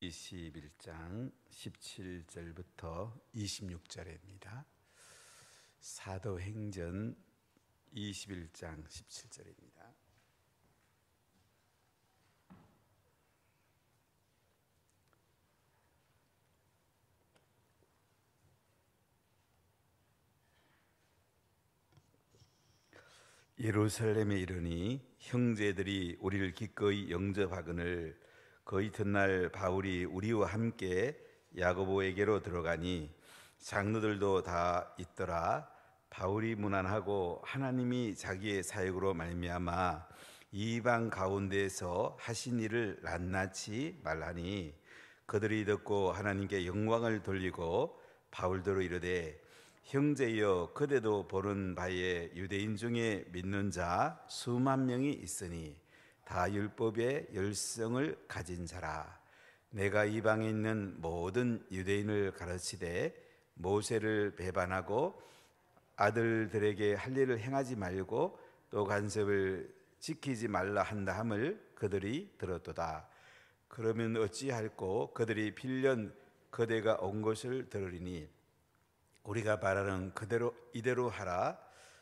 21장 17절부터 26절입니다. 사도행전 21장 17절입니다. 예루살렘에 이르니 형제들이 우리를 기꺼이 영접하거늘 그 이튿날 바울이 우리와 함께 야고보에게로 들어가니 장로들도 다 있더라. 바울이 문안하고 하나님이 자기의 사역으로 말미암아 이방 가운데에서 하신 일을 낱낱이 말하니 그들이 듣고 하나님께 영광을 돌리고 바울더러 이르되 형제여, 그대도 보는 바에 유대인 중에 믿는 자 수만 명이 있으니 다 율법의 열성을 가진 자라. 내가 이방에 있는 모든 유대인을 가르치되 모세를 배반하고 아들들에게 할 일을 행하지 말고 또 간섭을 지키지 말라 한다 함을 그들이 들었도다. 그러면 어찌할꼬? 그들이 필연 그대가 온 것을 들으리니 우리가 말하는 그대로 이대로 하라.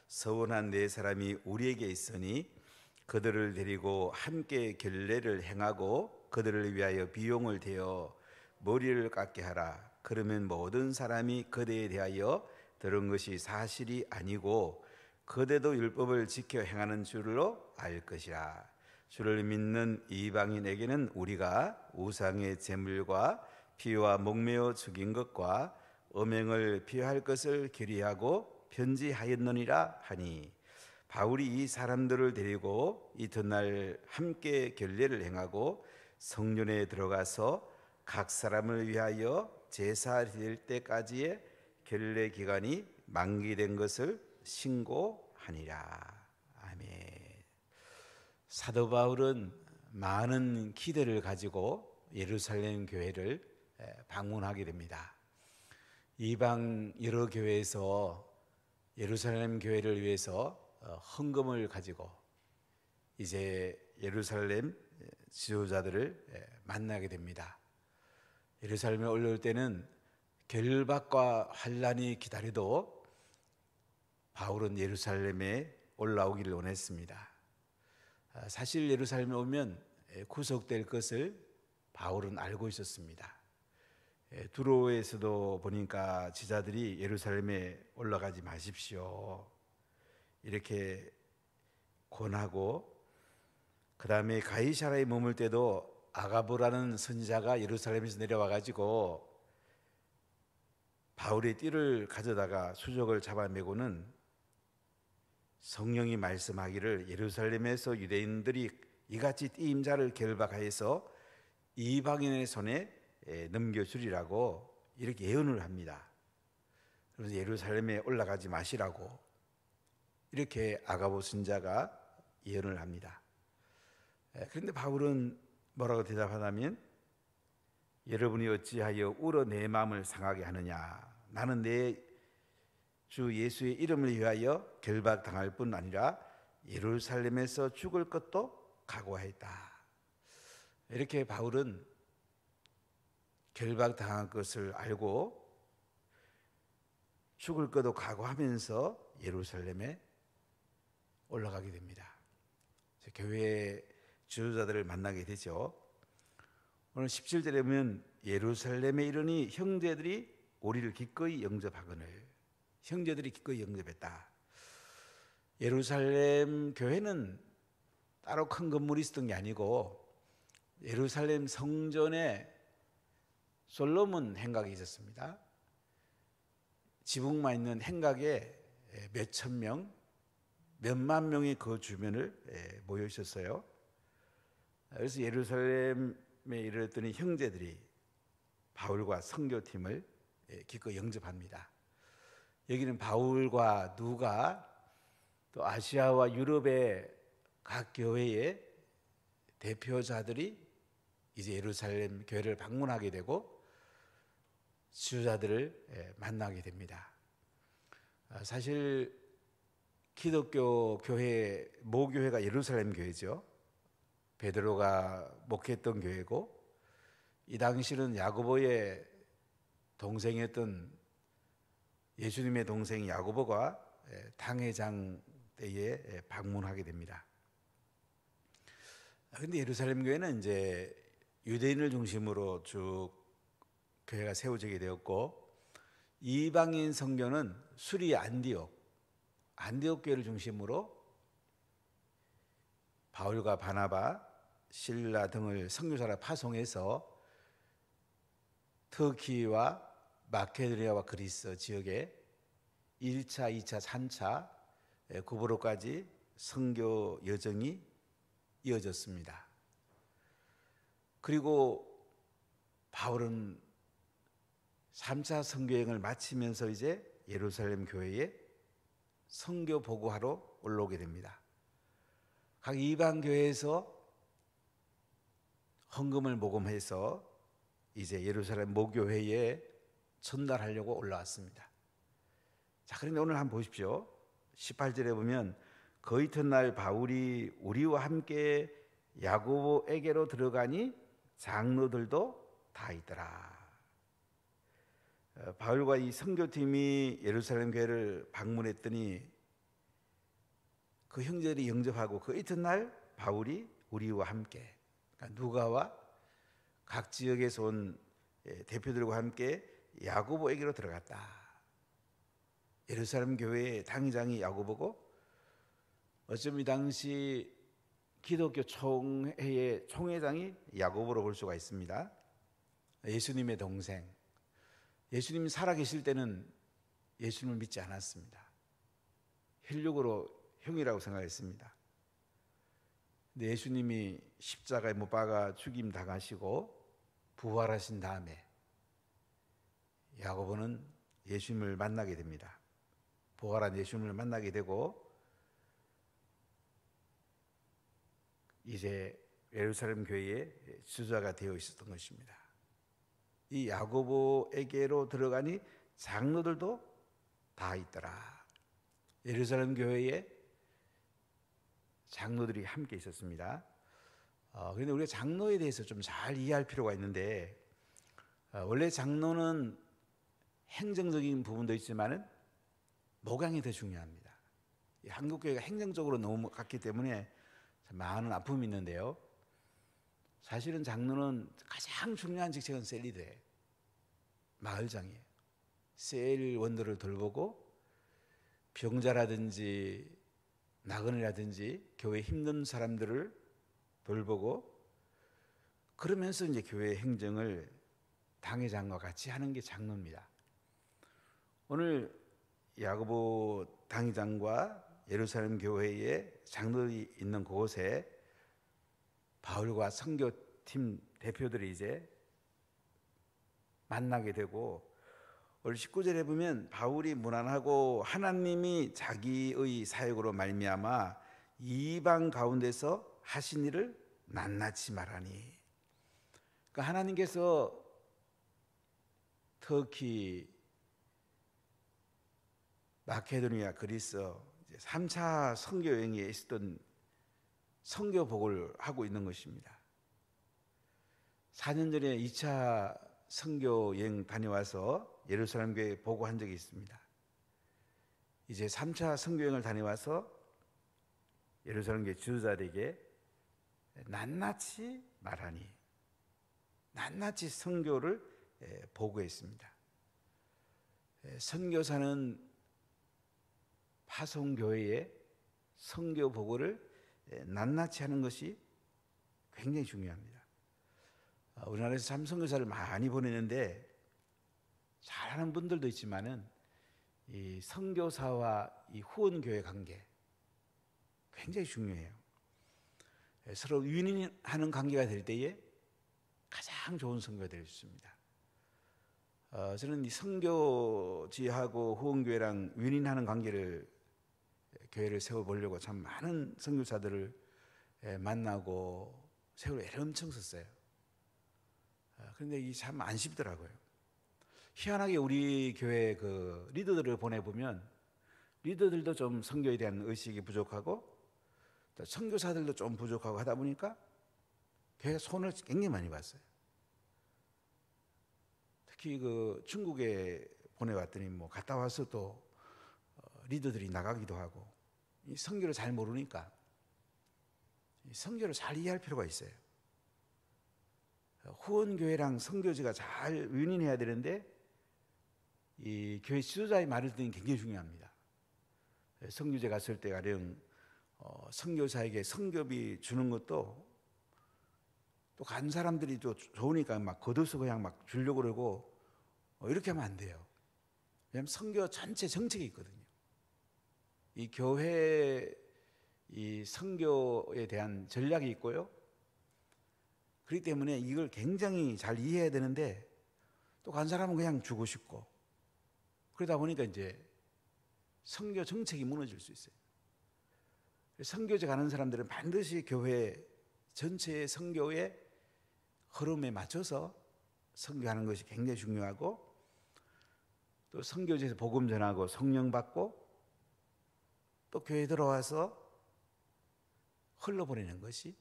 서원한 네 사람이 우리에게 있으니 그들을 데리고 함께 결례를 행하고 그들을 위하여 비용을 대어 머리를 깎게 하라. 그러면 모든 사람이 그대에 대하여 들은 것이 사실이 아니고 그대도 율법을 지켜 행하는 줄로 알 것이라. 주를 믿는 이방인에게는 우리가 우상의 제물과 피와 목매어 죽인 것과 음행을 피할 것을 결의하고 편지하였느니라 하니 바울이 이 사람들을 데리고 이튿날 함께 결례를 행하고 성전에 들어가서 각 사람을 위하여 제사 드릴 때까지의 결례 기간이 만기된 것을 신고하니라. 아멘. 사도 바울은 많은 기대를 가지고 예루살렘 교회를 방문하게 됩니다. 이방 여러 교회에서 예루살렘 교회를 위해서 헌금을 가지고 이제 예루살렘 지도자들을 만나게 됩니다. 예루살렘에 올라올 때는 결박과 환란이 기다려도 바울은 예루살렘에 올라오기를 원했습니다. 사실 예루살렘에 오면 구속될 것을 바울은 알고 있었습니다. 두로에서도 보니까 지자들이 예루살렘에 올라가지 마십시오 이렇게 권하고, 그 다음에 가이사라에 머물 때도 아가보라는 선지자가 예루살렘에서 내려와 가지고 바울의 띠를 가져다가 수족을 잡아매고는 성령이 말씀하기를 예루살렘에서 유대인들이 이같이 띠임자를 결박하여서 이방인의 손에 넘겨주리라고 이렇게 예언을 합니다. 그래서 예루살렘에 올라가지 마시라고 이렇게 아가보 선지자가 예언을 합니다. 그런데 바울은 뭐라고 대답하냐면 여러분이 어찌하여 울어 내 마음을 상하게 하느냐. 나는 내 주 예수의 이름을 위하여 결박당할 뿐 아니라 예루살렘에서 죽을 것도 각오하였다. 이렇게 바울은 결박당할 것을 알고 죽을 것도 각오하면서 예루살렘에 올라가게 됩니다. 교회의 지도자들을 만나게 되죠. 오늘 17절에 보면 예루살렘에 이르니 형제들이 우리를 기꺼이 영접하거늘. 형제들이 기꺼이 영접했다. 예루살렘 교회는 따로 큰 건물이 있었던 게 아니고 예루살렘 성전에 솔로몬 행각이 있었습니다. 지붕만 있는 행각에 몇천 명, 몇만 명이 그 주변을 모여 있었어요. 그래서 예루살렘에 이르렀더니 형제들이 바울과 선교팀을 기꺼이 영접합니다. 여기는 바울과 누가 또 아시아와 유럽의 각 교회의 대표자들이 이제 예루살렘 교회를 방문하게 되고 지도자들을 만나게 됩니다. 사실 기독교 교회 모교회가 예루살렘 교회죠. 베드로가 목회했던 교회고 이 당시는 야고보의 동생이었던 예수님의 동생 야고보가 당회장 때에 방문하게 됩니다. 그런데 예루살렘 교회는 이제 유대인을 중심으로 쭉 교회가 세워지게 되었고, 이방인 선교는 수리 안디옥 교회를 중심으로 바울과 바나바, 실라 등을 선교사로 파송해서 터키와 마케도니아와 그리스 지역에 1차, 2차, 3차 구부로까지 선교 여정이 이어졌습니다. 그리고 바울은 3차 선교여행을 마치면서 이제 예루살렘 교회에 선교 보고하러 올라오게 됩니다. 각 이방 교회에서 헌금을 모금해서 이제 예루살렘 모교회에 전달하려고 올라왔습니다. 자, 그런데 오늘 한번 보십시오. 18절에 보면 그 이튿날 바울이 우리와 함께 야고보에게로 들어가니 장로들도 다 있더라. 바울과 이 선교팀이 예루살렘 교회를 방문했더니 그 형제들이 영접하고 그 이튿날 바울이 우리와 함께, 그러니까 누가와 각 지역에서 온 대표들과 함께 야고보에게로 들어갔다. 예루살렘 교회의 당회장이 야고보고, 어쩌면 이 당시 기독교 총회의 총회장이 야고보로 볼 수가 있습니다. 예수님의 동생. 예수님이 살아계실 때는 예수님을 믿지 않았습니다. 혈육으로 형이라고 생각했습니다. 근데 예수님이 십자가에 못 박아 죽임 당하시고 부활하신 다음에 야고보는 예수님을 만나게 됩니다. 부활한 예수님을 만나게 되고 이제 예루살렘 교회의 지도자가 되어 있었던 것입니다. 이 야고보에게로 들어가니 장로들도 다 있더라. 예루살렘 교회에 장로들이 함께 있었습니다. 그런데 우리가 장로에 대해서 좀 잘 이해할 필요가 있는데, 원래 장로는 행정적인 부분도 있지만은 목양이 더 중요합니다. 한국 교회가 행정적으로 너무 갔기 때문에 많은 아픔이 있는데요. 사실은 장로는 가장 중요한 직책은 셀리더예요. 마을장이에요. 셀 원들을 돌보고 병자라든지 나그네라든지 교회 힘든 사람들을 돌보고, 그러면서 이제 교회 행정을 당회장과 같이 하는 게 장로입니다. 오늘 야고보 당회장과 예루살렘 교회의 장로들이 있는 그곳에 바울과 선교팀 대표들이 이제 만나게 되고, 오늘 19절에 보면 바울이 무난하고 하나님이 자기의 사역으로 말미암아 이방 가운데서 하신 일을 낱낱이 말하니, 그러니까 하나님께서 터키, 마케도니아, 그리스 3차 선교 여행에 있었던 선교복을 하고 있는 것입니다. 4년 전에 2차 선교 여행 다녀와서 예루살렘 교회에 보고한 적이 있습니다. 이제 3차 선교 여행을 다녀와서 예루살렘 교회 지도자들에게 낱낱이 말하니, 낱낱이 선교를 보고했습니다. 선교사는 파송교회에 선교 보고를 낱낱이 하는 것이 굉장히 중요합니다. 우리나라에서 참 선교사를 많이 보내는데 잘하는 분들도 있지만은 이 선교사와 이 후원교회 관계 굉장히 중요해요. 서로 윈윈하는 관계가 될 때에 가장 좋은 선교가 될 수 있습니다. 저는 이 선교지하고 후원교회랑 윈윈하는 관계를 교회를 세워보려고 참 많은 선교사들을 만나고 세월 애를 엄청 썼어요. 그런데 이게 참 안 쉽더라고요. 희한하게 우리 교회 그 리더들을 보내보면 리더들도 좀 선교에 대한 의식이 부족하고 또 선교사들도 좀 부족하고 하다 보니까 교회가 손을 굉장히 많이 봤어요. 특히 그 중국에 보내왔더니 뭐 갔다 와서 또 리더들이 나가기도 하고 이 선교를 잘 모르니까 이 선교를 잘 이해할 필요가 있어요. 후원교회랑 선교지가 잘 윈윈해야 되는데 이 교회 지도자의 말을 듣는 게 굉장히 중요합니다. 선교제 갔을 때 가령 선교사에게 선교비 주는 것도 또 간 사람들이 또 좋으니까 막 걷어서 그냥 막 주려고 그러고 이렇게 하면 안 돼요. 왜냐하면 선교 전체 정책이 있거든요. 이 교회 이 선교에 대한 전략이 있고요. 그렇기 때문에 이걸 굉장히 잘 이해해야 되는데 또 간 사람은 그냥 주고 싶고 그러다 보니까 이제 선교 정책이 무너질 수 있어요. 선교제 가는 사람들은 반드시 교회 전체의 선교의 흐름에 맞춰서 선교하는 것이 굉장히 중요하고 또 선교지에서 복음 전하고 성령 받고 또 교회에 들어와서 흘러보내는 것이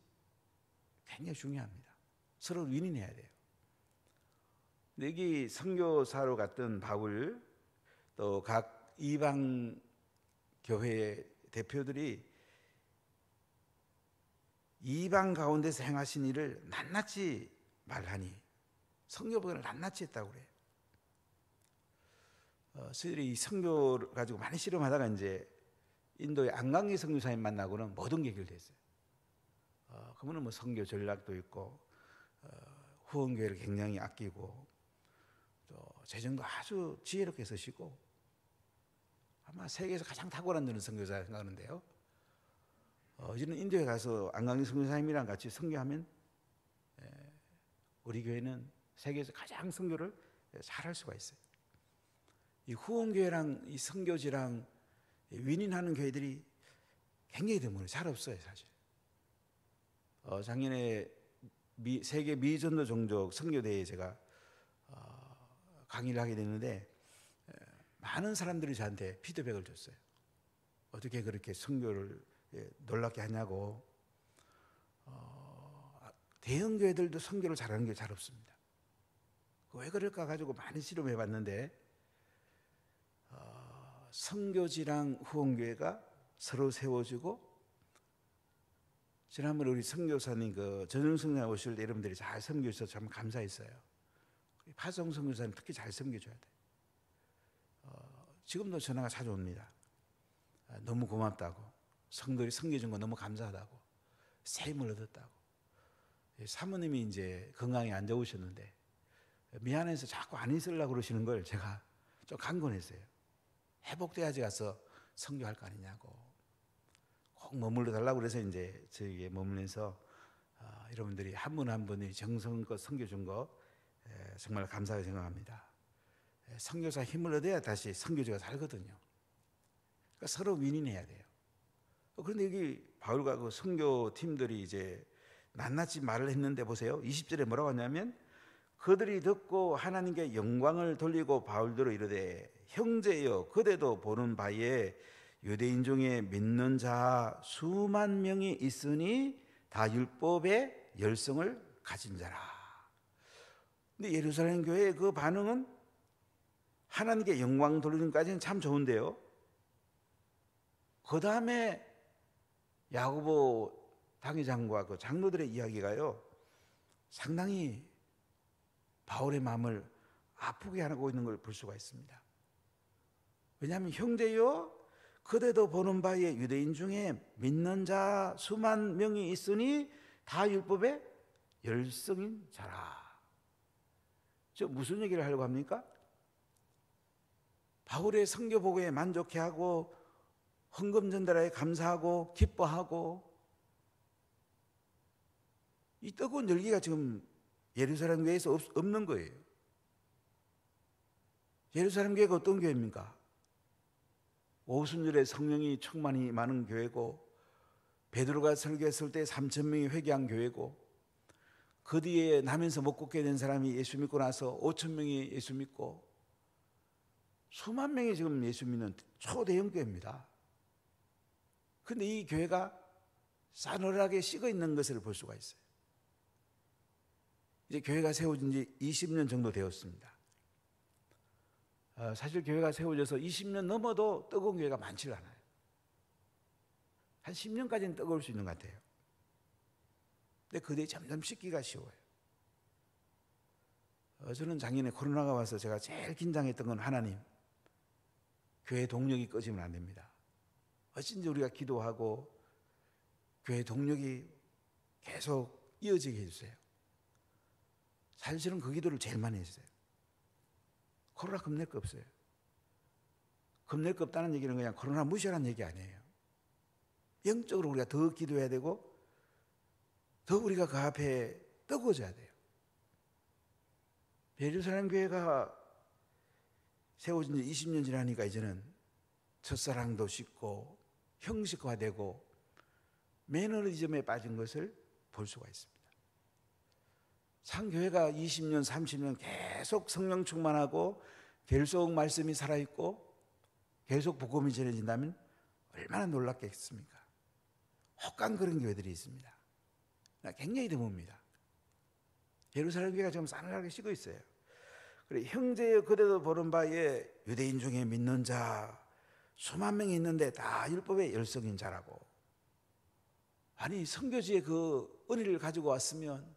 굉장히 중요합니다. 서로 윈윈해야 돼요. 근데 여기 선교사로 갔던 바울 또 각 이방 교회의 대표들이 이방 가운데서 행하신 일을 낱낱이 말하니 선교복음을 낱낱이 했다고 그래요. 저희들이 이 선교를 가지고 많이 실험하다가 이제 인도의 안강기 선교사님 만나고는 모든 게 해결됐어요. 그분은 뭐 선교 전략도 있고 후원교회를 굉장히 아끼고 또 재정도 아주 지혜롭게 쓰시고 아마 세계에서 가장 탁월한 저는 선교사 생각하는데요. 이제는 인도에 가서 안강기 선교사님이랑 같이 선교하면 우리 교회는 세계에서 가장 선교를 잘할 수가 있어요. 이 후원교회랑 이 선교지랑 윈윈하는 교회들이 굉장히 드물어요. 잘 없어요, 사실. 작년에 세계 미전도 종족 선교대회에 제가 강의를 하게 됐는데 많은 사람들이 저한테 피드백을 줬어요. 어떻게 그렇게 선교를 놀랍게 하냐고. 대형 교회들도 선교를 잘하는 게 잘 없습니다. 왜 그럴까 가지고 많이 실험해 봤는데 선교지랑 후원교회가 서로 세워지고 지난번에 우리 선교사님 그 전용성령 오실 때 여러분들이 잘 섬겨 주셔서 참 감사했어요. 파송 선교사님 특히 잘 섬겨줘야 돼. 지금도 전화가 자주 옵니다. 너무 고맙다고, 성도들이 섬겨준 거 너무 감사하다고, 새 힘을 얻었다고. 사모님이 이제 건강이 안 좋으셨는데 미안해서 자꾸 안 있으려고 그러시는 걸 제가 좀 강권했어요. 회복돼야지 가서 선교할 거 아니냐고. 꼭 머물러 달라고 그래서 이제 저희에 머물면서 여러분들이 한 분 한 분이 정성껏 섬겨준 거 정말 감사하게 생각합니다. 선교사 힘을 얻어야 다시 선교지가 살거든요. 그러니까 서로 윈윈해야 돼요. 그런데 여기 바울과 그 선교팀들이 이제 낱낱이 말을 했는데 보세요. 20절에 뭐라고 하냐면 그들이 듣고 하나님께 영광을 돌리고 바울대로 이르되 형제여 그대도 보는 바에 유대인 중에 믿는 자 수만 명이 있으니 다 율법의 열성을 가진 자라. 근데 예루살렘 교회의 그 반응은 하나님께 영광 돌리는 까지는 참 좋은데요. 그 다음에 야고보 당회장과 그 장로들의 이야기가요 상당히 바울의 마음을 아프게 하고 있는 걸 볼 수가 있습니다. 왜냐하면 형제여 그대도 보는 바에 유대인 중에 믿는 자 수만 명이 있으니 다 율법의 열성인 자라. 저 무슨 얘기를 하려고 합니까? 바울의 선교 보고에 만족해하고 헌금 전달에 감사하고 기뻐하고 이 뜨거운 열기가 지금 예루살렘 교회에서 없는 거예요. 예루살렘 교회가 어떤 교회입니까? 오순절에 성령이 충만히 많은 교회고 베드로가 설교했을 때 3,000명이 회개한 교회고 그 뒤에 나면서 못 걷게 된 사람이 예수 믿고 나서 5,000명이 예수 믿고 수만 명이 지금 예수 믿는 초대형 교회입니다. 그런데 이 교회가 싸늘하게 식어 있는 것을 볼 수가 있어요. 이제 교회가 세워진 지 20년 정도 되었습니다. 사실 교회가 세워져서 20년 넘어도 뜨거운 교회가 많지 않아요. 한 10년까지는 뜨거울 수 있는 것 같아요. 근데 그들이 점점 식기가 쉬워요. 저는 작년에 코로나가 와서 제가 제일 긴장했던 건 하나님, 교회 동력이 꺼지면 안 됩니다. 어쩐지 우리가 기도하고 교회 동력이 계속 이어지게 해주세요. 사실은 그 기도를 제일 많이 했어요. 코로나 겁낼 거 없어요. 겁낼 거 없다는 얘기는 그냥 코로나 무시하라는 얘기 아니에요. 영적으로 우리가 더 기도해야 되고 더 우리가 그 앞에 뜨거워져야 돼요. 예루살렘 교회가 세워진 지 20년 지나니까 이제는 첫사랑도 식고 형식화되고 매너리즘에 빠진 것을 볼 수가 있습니다. 상교회가 20년, 30년 계속 성령 충만하고 계속 말씀이 살아있고 계속 복음이 전해진다면 얼마나 놀랍겠습니까? 혹한 그런 교회들이 있습니다. 굉장히 드뭅니다. 예루살렘 교회가 지금 싸늘하게 식어 있어요. 그래, 형제여 그대도 보는 바에 유대인 중에 믿는 자 수만 명이 있는데 다 율법의 열성인 자라고. 아니 선교지에 그 은혜를 가지고 왔으면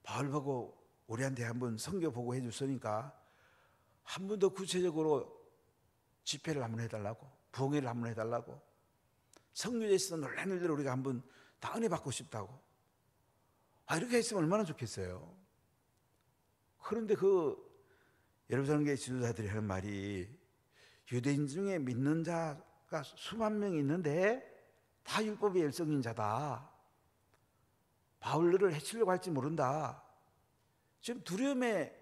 바울 보고 우리한테 한번 선교 보고 해줬으니까 한 번 더 구체적으로 집회를 한번 해달라고, 부흥회를 한번 해달라고, 선교지에 있어서 놀란 일들을 우리가 한번 다 은혜 받고 싶다고. 이렇게 했으면 얼마나 좋겠어요. 그런데 그 예루살렘 교회 지도자들이 하는 말이 유대인 중에 믿는 자가 수만 명이 있는데 다 율법의 열성인 자다. 바울을 해치려고 할지 모른다. 지금 두려움에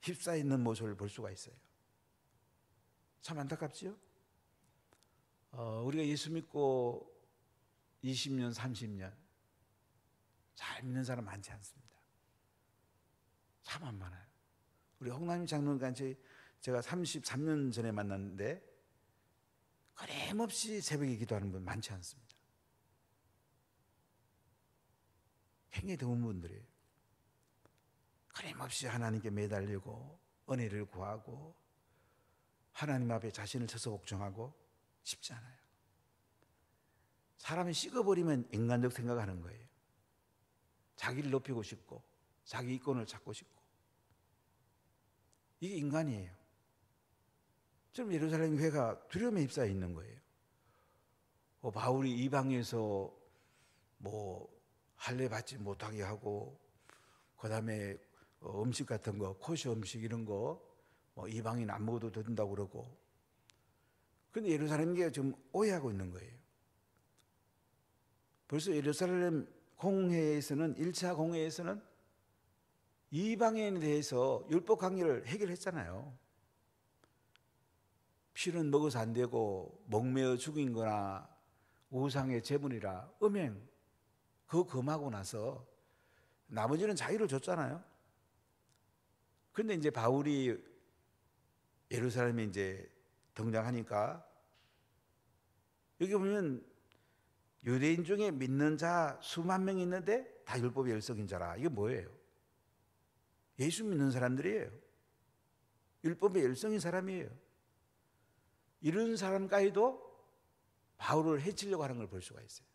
휩싸여 있는 모습을 볼 수가 있어요. 참 안타깝지요? 우리가 예수 믿고 20년, 30년 잘 믿는 사람 많지 않습니다. 참 안 많아요. 우리 홍남희 장로님과 제가 33년 전에 만났는데 끊임없이 새벽에 기도하는 분 많지 않습니다. 굉장히 드문 분들이에요. 끊임없이 하나님께 매달리고 은혜를 구하고 하나님 앞에 자신을 쳐서 복종하고 쉽지 않아요. 사람이 식어버리면 인간적 생각하는 거예요. 자기를 높이고 싶고 자기 이권을 찾고 싶고. 이게 인간이에요. 지금 예루살렘 교회가 두려움에 휩싸여 있는 거예요. 바울이 이방에서 할례 받지 못하게 하고, 그 다음에 음식 같은 거, 코시 음식 이런 거 이방인 안 먹어도 된다고 그러고. 그런데 예루살렘 교회가 지금 오해하고 있는 거예요. 벌써 예루살렘 공회에서는 1차 공회에서는 이방인에 대해서 율법 강요를 해결했잖아요. 피는 먹어서 안 되고 목매어 죽인 거나 우상의 제물이라 음행 그거 금하고 나서 나머지는 자유를 줬잖아요. 그런데 이제 바울이 예루살렘에 이제 등장하니까 여기 보면 유대인 중에 믿는 자 수만 명이 있는데 다 율법의 열성인 자라. 이게 뭐예요? 예수 믿는 사람들이에요. 율법의 열성인 사람이에요. 이런 사람까지도 바울을 해치려고 하는 걸 볼 수가 있어요.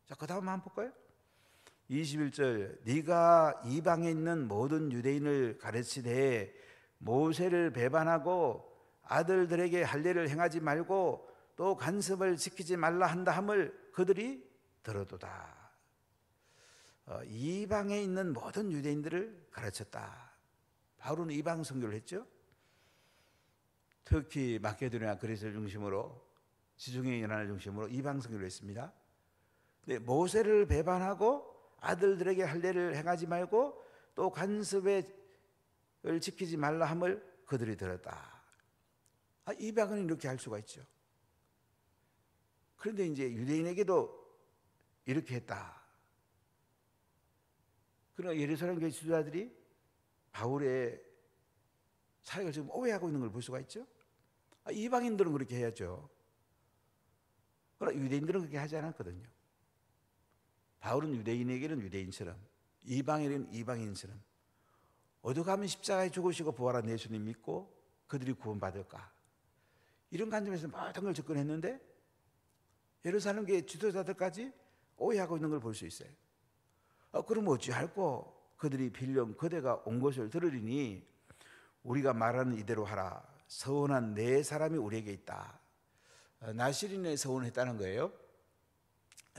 자, 그 다음 한번 볼까요? 21절 네가 이방에 있는 모든 유대인을 가르치되 모세를 배반하고 아들들에게 할례를 행하지 말고 또 간섭을 지키지 말라 한다 함을 그들이 들어도다. 이방에 있는 모든 유대인들을 가르쳤다. 바울은 이방 선교를 했죠. 특히 마케도니아 그리스를 중심으로 지중해 연안을 중심으로 이방 선교를 했습니다. 근데 모세를 배반하고 아들들에게 할례를 행하지 말고 또 간섭을 지키지 말라 함을 그들이 들었다. 이방은 이렇게 할 수가 있죠. 그런데 이제 유대인에게도 이렇게 했다. 그러나 예루살렘 교회 지도자들이 바울의 사역을 지금 오해하고 있는 걸 볼 수가 있죠. 이방인들은 그렇게 해야죠. 그러나 유대인들은 그렇게 하지 않았거든요. 바울은 유대인에게는 유대인처럼, 이방인에게는 이방인처럼 어디 가면 십자가에 죽으시고 부활한 예수님 믿고 그들이 구원받을까? 이런 관점에서 모든 걸 접근했는데 예루살렘 교회 지도자들까지 오해하고 있는 걸 볼 수 있어요. 그럼 어찌할꼬? 그들이 빌령 그대가 온 것을 들으리니 우리가 말하는 이대로 하라. 서원한 네 사람이 우리에게 있다. 나시린에 서원했다는 거예요.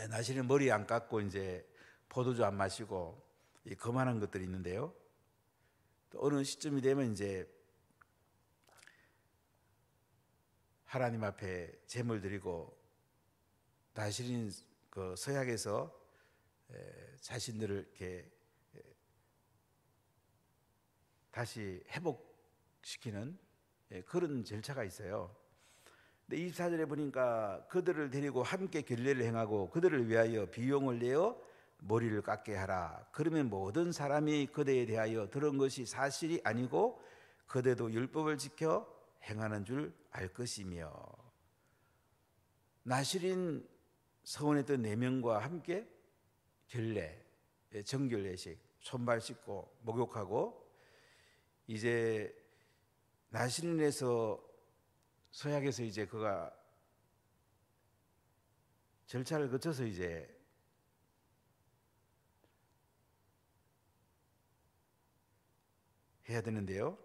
나시린 머리 안 깎고 이제 포도주 안 마시고 이 거만한 것들이 있는데요. 또 어느 시점이 되면 이제 하나님 앞에 제물 드리고 나시린 그 서약에서 자신들을 이렇게 다시 회복시키는 그런 절차가 있어요. 근데 24절에 보니까 그들을 데리고 함께 결례를 행하고 그들을 위하여 비용을 내어 머리를 깎게 하라. 그러면 모든 사람이 그대에 대하여 들은 것이 사실이 아니고 그대도 율법을 지켜 행하는 줄 알 것이며. 나시린 서원했던 4명과 함께 결례, 정결례식, 손발 씻고 목욕하고 이제 나시린에서 서약에서 이제 그가 절차를 거쳐서 이제 해야 되는데요.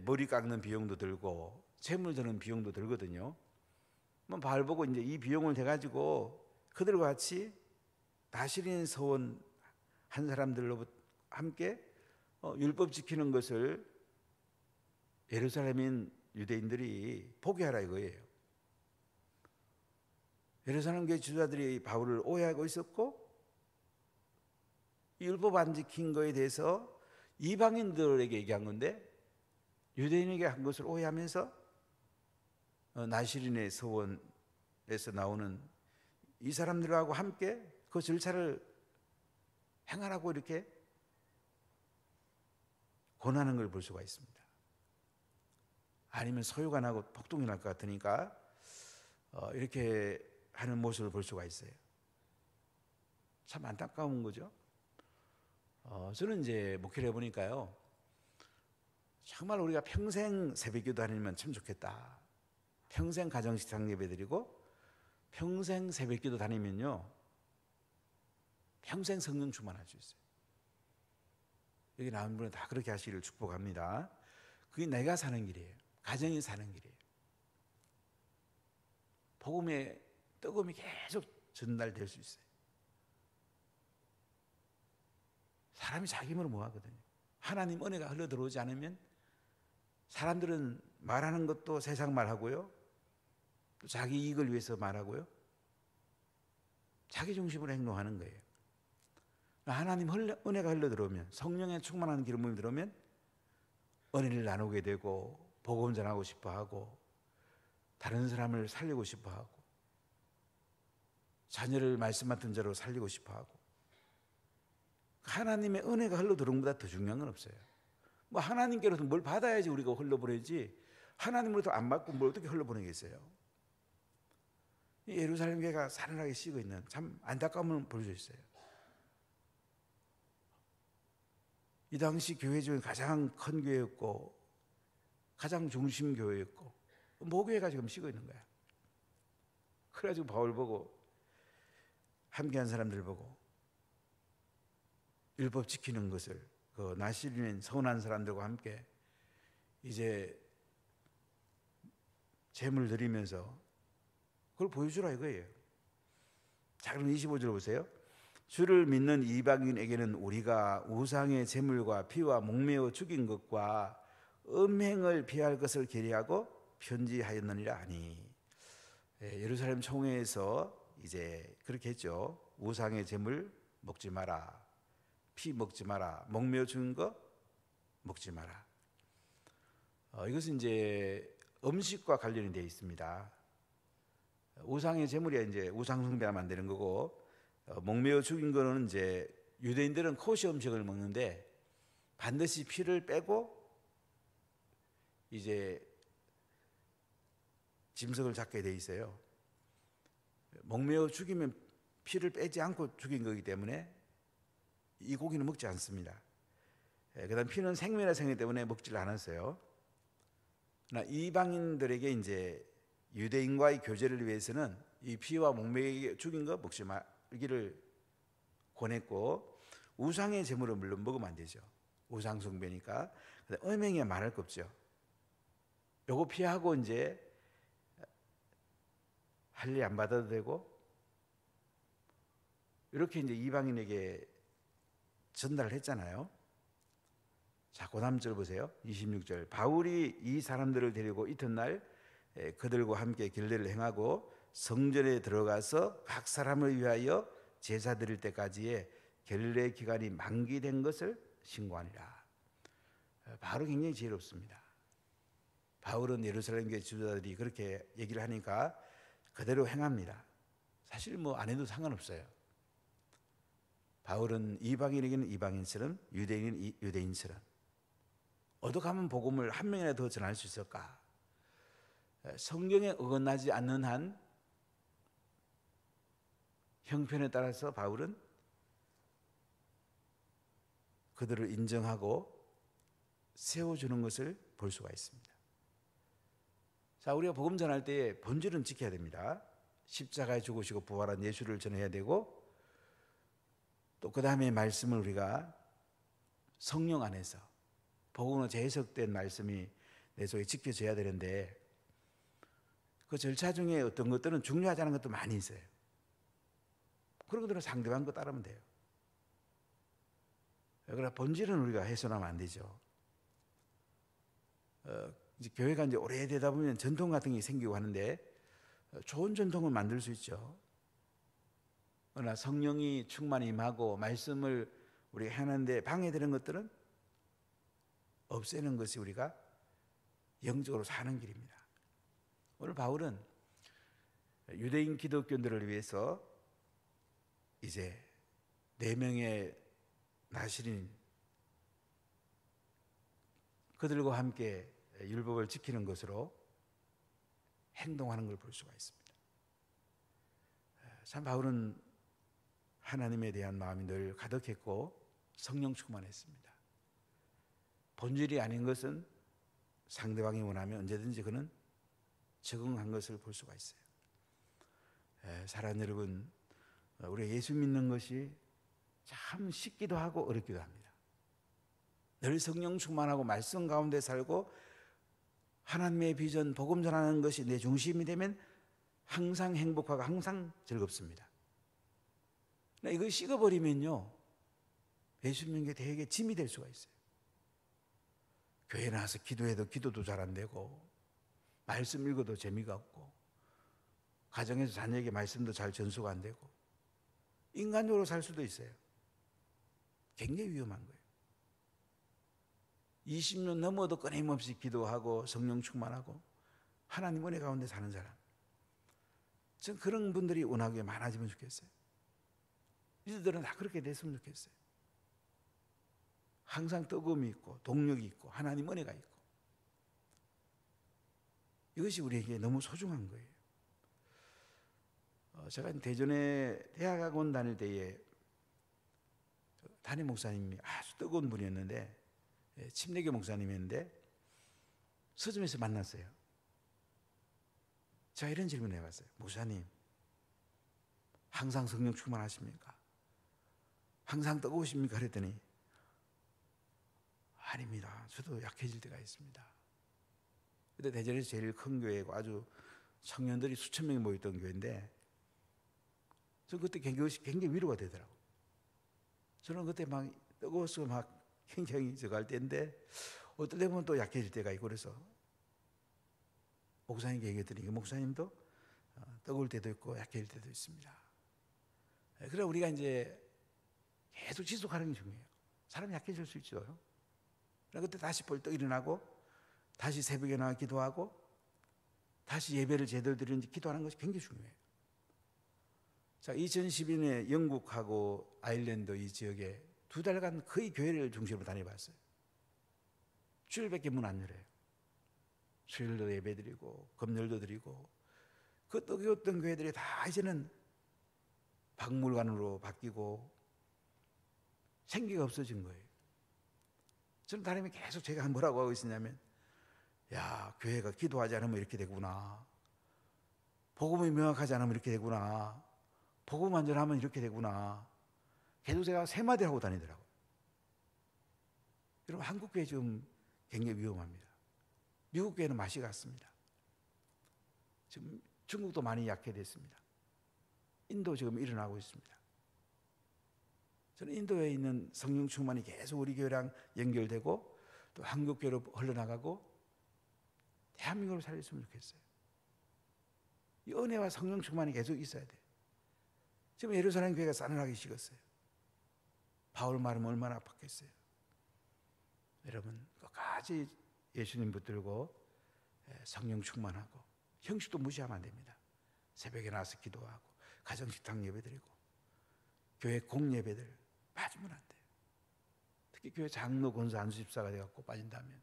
머리 깎는 비용도 들고 재물 드는 비용도 들거든요. 바알 보고 이제 이 비용을 대가지고 그들과 같이 나시린 서원 한 사람들로 함께 율법 지키는 것을 예루살렘인 유대인들이 포기하라 이거예요. 예루살렘 교회 지도자들이 바울을 오해하고 있었고 율법 안 지킨 거에 대해서 이방인들에게 얘기한 건데 유대인에게 한 것을 오해하면서 나시린의 서원에서 나오는 이 사람들하고 함께 그 절차를 행하라고 이렇게 권하는 걸 볼 수가 있습니다. 아니면 소요가 나고 폭동이 날 것 같으니까 이렇게 하는 모습을 볼 수가 있어요. 참 안타까운 거죠. 저는 이제 목회를 해보니까요, 정말 우리가 평생 새벽기도 다니면 참 좋겠다. 평생 가정식당 예배드리고 평생 새벽기도 다니면요 평생 성령 충만할 수 있어요. 여기 나온 분은 다 그렇게 하시기를 축복합니다. 그게 내가 사는 길이에요. 가정이 사는 길이에요. 복음의 뜨거움이 계속 전달될 수 있어요. 사람이 자기 힘으로 뭐 하거든요. 하나님 은혜가 흘러들어오지 않으면 사람들은 말하는 것도 세상 말하고요, 또 자기 이익을 위해서 말하고요, 자기 중심으로 행동하는 거예요. 하나님 은혜가 흘러들어오면, 성령의 충만한 기름이 들어오면 은혜를 나누게 되고 복음 전하고 싶어하고 다른 사람을 살리고 싶어하고 자녀를 말씀 같은 자로 살리고 싶어하고. 하나님의 은혜가 흘러들어오는 것보다 더 중요한 건 없어요. 뭐 하나님께로서 뭘 받아야지 우리가 흘러보내지, 하나님으로부터 안 받고 뭘 어떻게 흘러보내겠어요. 예루살렘 교회가 살아나게 식어 있는 참 안타까움을 볼 수 있어요. 이 당시 교회 중에 가장 큰 교회였고 가장 중심 교회였고 모교회가 지금 식어 있는 거야. 그래가지고 바울 보고 함께한 사람들 보고 율법 지키는 것을 그 나시린 서운한 사람들과 함께 이제 제물 드리면서 그걸 보여주라 이거예요. 자, 그럼 25절 보세요. 주를 믿는 이방인에게는 우리가 우상의 제물과 피와 목매어 죽인 것과 음행을 피할 것을 계리하고 편지하였느니라 하니. 예루살렘 총회에서 이제 그렇게 했죠. 우상의 제물 먹지 마라, 피 먹지 마라, 목매어 죽은 거 먹지 마라. 이것은 이제 음식과 관련이 되어 있습니다. 우상의 제물이야 이제 우상 숭배하면 안 되는 거고, 목매어 죽인 거는 이제 유대인들은 코시 음식을 먹는데 반드시 피를 빼고 이제 짐승을 잡게 돼 있어요. 목매어 죽이면 피를 빼지 않고 죽인 거기 때문에 이 고기는 먹지 않습니다. 그다음 피는 생명의 생이기 때문에 먹지를 않았어요. 그러나 이방인들에게 이제 유대인과의 교제를 위해서는 이 피와 목매게 죽인 거 먹지 말기를 권했고, 우상의 제물을 물론 먹으면 안 되죠. 우상 숭배니까. 음행에 말할 거 없죠. 요거 피하고 이제 할례 안 받아도 되고, 이렇게 이제 이방인에게 전달을 했잖아요. 자, 그 다음 절 보세요. 26절. 바울이 이 사람들을 데리고 이튿날 그들과 함께 길례를 행하고 성전에 들어가서 각 사람을 위하여 제사 드릴 때까지의 결례 기간이 만기된 것을 신고하니라. 바울은 굉장히 지혜롭습니다. 바울은 예루살렘 교회 지도자들이 그렇게 얘기를 하니까 그대로 행합니다. 사실 뭐 안 해도 상관없어요. 바울은 이방인에게는 이방인처럼, 유대인은 유대인처럼 어떡하면 복음을 한 명이라도 더 전할 수 있을까? 성경에 어긋나지 않는 한 형편에 따라서 바울은 그들을 인정하고 세워주는 것을 볼 수가 있습니다. 자, 우리가 복음 전할 때 본질은 지켜야 됩니다. 십자가에 죽으시고 부활한 예수를 전해야 되고, 또 그 다음에 말씀을 우리가 성령 안에서 복음으로 재해석된 말씀이 내 속에 지켜져야 되는데, 그 절차 중에 어떤 것들은 중요하지 않은 것도 많이 있어요. 그런 것들은 상대방 거 따르면 돼요. 그러나 본질은 우리가 훼손하면 안 되죠. 이제 교회가 이제 오래되다 보면 전통 같은 게 생기고 하는데, 좋은 전통을 만들 수 있죠. 그러나 성령이 충만히 임하고 말씀을 우리가 하는데 방해되는 것들은 없애는 것이 우리가 영적으로 사는 길입니다. 오늘 바울은 유대인 기독교인들을 위해서 이제 4명의 나실인 그들과 함께 율법을 지키는 것으로 행동하는 걸 볼 수가 있습니다. 참 바울은 하나님에 대한 마음이 늘 가득했고 성령 충만했습니다. 본질이 아닌 것은 상대방이 원하면 언제든지 그는 적응한 것을 볼 수가 있어요. 사랑하는 여러분, 우리가 예수 믿는 것이 참 쉽기도 하고 어렵기도 합니다. 늘 성령 충만하고 말씀 가운데 살고 하나님의 비전, 복음 전하는 것이 내 중심이 되면 항상 행복하고 항상 즐겁습니다. 이거 식어버리면요, 예수 믿는 게 되게 짐이 될 수가 있어요. 교회 나와서 기도해도 기도도 잘 안 되고, 말씀 읽어도 재미가 없고, 가정에서 자녀에게 말씀도 잘 전수가 안 되고, 인간적으로 살 수도 있어요. 굉장히 위험한 거예요. 20년 넘어도 끊임없이 기도하고 성령 충만하고 하나님 은혜 가운데 사는 사람, 전 그런 분들이 워낙에 많아지면 좋겠어요. 이들은 다 그렇게 됐으면 좋겠어요. 항상 뜨거움이 있고 동력이 있고 하나님 은혜가 있고, 이것이 우리에게 너무 소중한 거예요. 제가 대전에 대학원 다닐 때에 담임 목사님이 아주 뜨거운 분이었는데, 침례교 목사님이었는데 서점에서 만났어요. 제가 이런 질문을 해봤어요. 목사님, 항상 성령 충만하십니까? 항상 뜨거우십니까? 그랬더니 아닙니다. 저도 약해질 때가 있습니다. 그때 대전에서 제일 큰 교회고 아주 청년들이 수천 명이 모였던 교회인데, 저는 그때 굉장히 위로가 되더라고요. 저는 그때 막 뜨거워서 막 굉장히 저갈 때인데, 어떨 때 보면 또 약해질 때가 있고, 그래서 목사님께 얘기했더니 목사님도 뜨거울 때도 있고 약해질 때도 있습니다. 그래 우리가 이제 계속 지속하는 게 중요해요. 사람이 약해질 수 있죠. 그때 다시 벌떡 일어나고 다시 새벽에 나와 기도하고 다시 예배를 제대로 드리는지 기도하는 것이 굉장히 중요해요. 자, 2012년에 영국하고 아일랜드 이 지역에 2달간 거의 교회를 중심으로 다녀봤어요. 주일밖에 문 안 열어요. 수요일도 예배 드리고 금요일도 드리고, 그 뜨거웠던 교회들이 다 이제는 박물관으로 바뀌고 생기가 없어진 거예요. 저는 다름이 계속 제가 뭐라고 하고 있었냐면, 야, 교회가 기도하지 않으면 이렇게 되구나. 복음이 명확하지 않으면 이렇게 되구나. 복음 완전하면 이렇게 되구나. 계속 제가 세 마디 하고 다니더라고요. 여러분, 한국 교회 지금 굉장히 위험합니다. 미국 교회는 맛이 갔습니다. 지금 중국도 많이 약해졌습니다. 인도 지금 일어나고 있습니다. 저는 인도에 있는 성령 충만이 계속 우리 교회랑 연결되고 또 한국 교회로 흘러나가고 대한민국을 살렸으면 좋겠어요. 이 은혜와 성령 충만이 계속 있어야 돼요. 지금 예루살렘 교회가 싸늘하게 식었어요. 바울 말하면 얼마나 아팠겠어요. 여러분, 끝까지 예수님 붙들고 성령 충만하고 형식도 무시하면 안 됩니다. 새벽에 나와서 기도하고 가정식당 예배드리고 교회 공예배들 빠지면 안 돼요. 특히 교회 장로 권사 안수집사가 돼갖고 빠진다면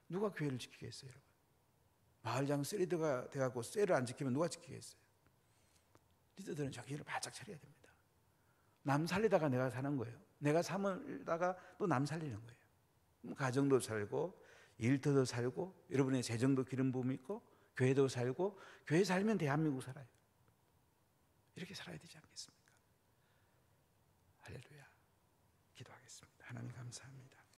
누가 교회를 지키겠어요, 여러분? 마을장 셀리드가 돼갖고 셀을 안 지키면 누가 지키겠어요? 리더들은 정신을 바짝 차려야 됩니다. 남 살리다가 내가 사는 거예요. 내가 살다가 또 남 살리는 거예요. 가정도 살고 일터도 살고 여러분의 재정도 기름 부음이 있고 교회도 살고 교회 살면 대한민국 살아요. 이렇게 살아야 되지 않겠습니까? 할렐루야. 기도하겠습니다. 하나님 감사합니다.